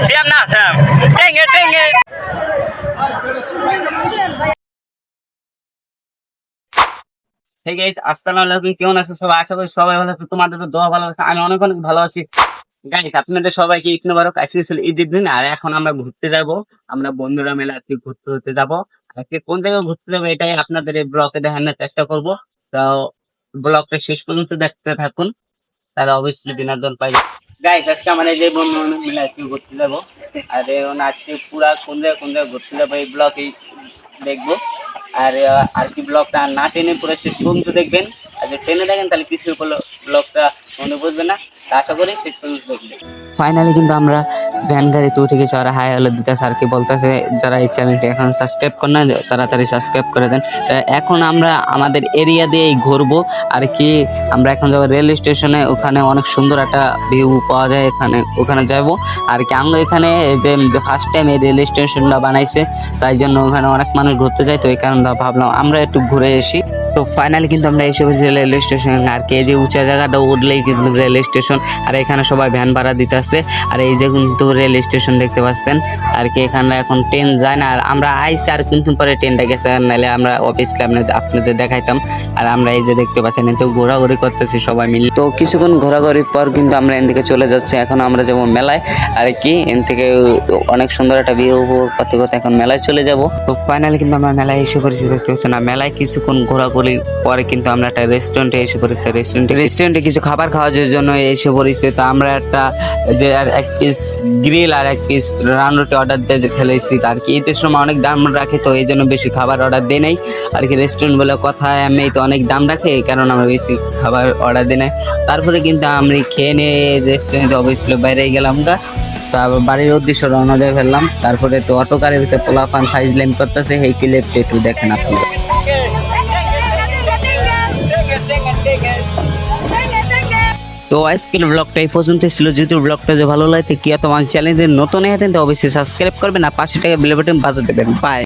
Siap nak Sam. Tenge. Hey guys, আসসালামু আলাইকুম। কেমন আছো সবাই? আশা করি সবাই ভালো আছো। তোমাদের তো দোয়া ভালো আছে, আমি অনেক ভালো আছি। গাইস, আপনাদের সবাইকে ঈদ মোবারক। আজকে ছিল ঈদের দিন, আর এখন আমরা ঘুরতে যাব। আমরা বন্ধুরা মিলে আজকে ঘুরতে যাব। আজকে কোন জায়গায় ঘুরতে যাবো এটাই আপনাদের এই ব্লগে দেখানোর চেষ্টা করব। তো ব্লগটা শেষ পর্যন্ত দেখতে থাকুন, তাহলে অবশ্যই বিনোদন পাইবে। গাইস, আজকে আমরা এই যে বন্ধু মিলে আজকে ঘুরতে যাব। আর এখন আজকে পুরা কোন জায়গায় ঘুরতে যাবো এই ব্লগে দেখবো। আর কি ব্লগটা না টেনে পুরো শেষ পর্যন্ত দেখবেন। আর যদি টেনে দেখেন তাহলে কিছু ব্লগটা মনে বুঝবে না। তা আশা করি শেষ পর্যন্ত দেখবেন। ফাইনালি কিন্তু আমরা ভ্যান গাড়িতে উঠে গেছি। আর হাই হ্যালো দিতে স্যারকে বলতেছে যারা এই চ্যানেলটি এখন সাবস্ক্রাইব করে না তাড়াতাড়ি সাবস্ক্রাইব করে দেন। এখন আমরা আমাদের এরিয়া দিয়েই ঘুরবো। আর কি আমরা এখন যাবো রেল স্টেশনে, ওখানে অনেক সুন্দর একটা ভিউ পাওয়া যায়, ওখানে যাবো। আর কি আমরা এখানে যে ফার্স্ট টাইম এই রেল স্টেশনটা বানাইছে, তাই জন্য ওখানে অনেক মানুষ ঘুরতে যায়। তো এই কারণে ভাবলাম আমরা একটু ঘুরে আসি। তো ফাইনালি কিন্তু আমরা এসে পড়েছি রেল স্টেশন। আর কি এই যে উঁচা জায়গাটা উঠলেই কিন্তু রেল স্টেশন। আর এখানে সবাই ভ্যান ভাড়া দিতে আসছে। আর এই যে কিন্তু রেল স্টেশন দেখতে পাচ্ছেন। আর কি এখানে এখন ট্রেন যায় না। আর আমরা আইসি আর কিন্তু পরে ট্রেনটা গেছে, নাহলে আমরা অফিসকে আপনাদের দেখাইতাম। আর আমরা এই যে দেখতে পাচ্ছেন তো ঘোরাঘুরি করতেছি সবাই মিলে। তো কিছুক্ষণ ঘোরাঘুরির পর কিন্তু আমরা এদিকে চলে যাচ্ছি। এখন আমরা যাবো মেলায়। আর কি এন থেকে অনেক সুন্দর একটা ভিউ উপভোগ করতে করতে এখন মেলায় চলে যাব। তো ফাইনালি কিন্তু আমরা মেলায় এসে পড়েছি, দেখতে পাচ্ছেন না। মেলায় কিছুক্ষণ ঘোরাঘুরি পরে কিন্তু আমরা একটা রেস্টুরেন্টে এসে পড়ি। রেস্টুরেন্টে কিছু খাবার খাওয়ার জন্য এসে পড়েছি। তো আমরা একটা যে এক পিস গ্রিল আর এক পিস রান রুটি অর্ডার দিয়ে ফেলেছি। আর কি ঈদের সময় অনেক দাম রাখে, তো এই জন্য বেশি খাবার অর্ডার দিই নাই। আর কি রেস্টুরেন্ট বলে কথা, এমনি তো অনেক দাম রাখে, এই কারণে আমরা বেশি খাবার অর্ডার দিই নাই। তারপরে কিন্তু আমরা খেয়ে নিয়ে রেস্টুরেন্টে অবশ্যই বাইরে গেলাম। তারপর বাড়ির উদ্দেশ্যে রওনা দিয়ে ফেললাম। তারপরে তো অটো কারের ভিতরে পোলাপান ফাইজলাইন করতেছে, এই ক্লিপটা একটু দেখেন আপনারা। তো আজকের ব্লগটা এই পর্যন্ত ছিল। যদি ব্লগটা ভালো লাগে কি তোমার চ্যানেলের নতুন হয়ে থাকেন তো অবশ্যই সাবস্ক্রাইব করবেন, আর 500 টাকা বেল বাটন বাজাতে দেবেন। বাই।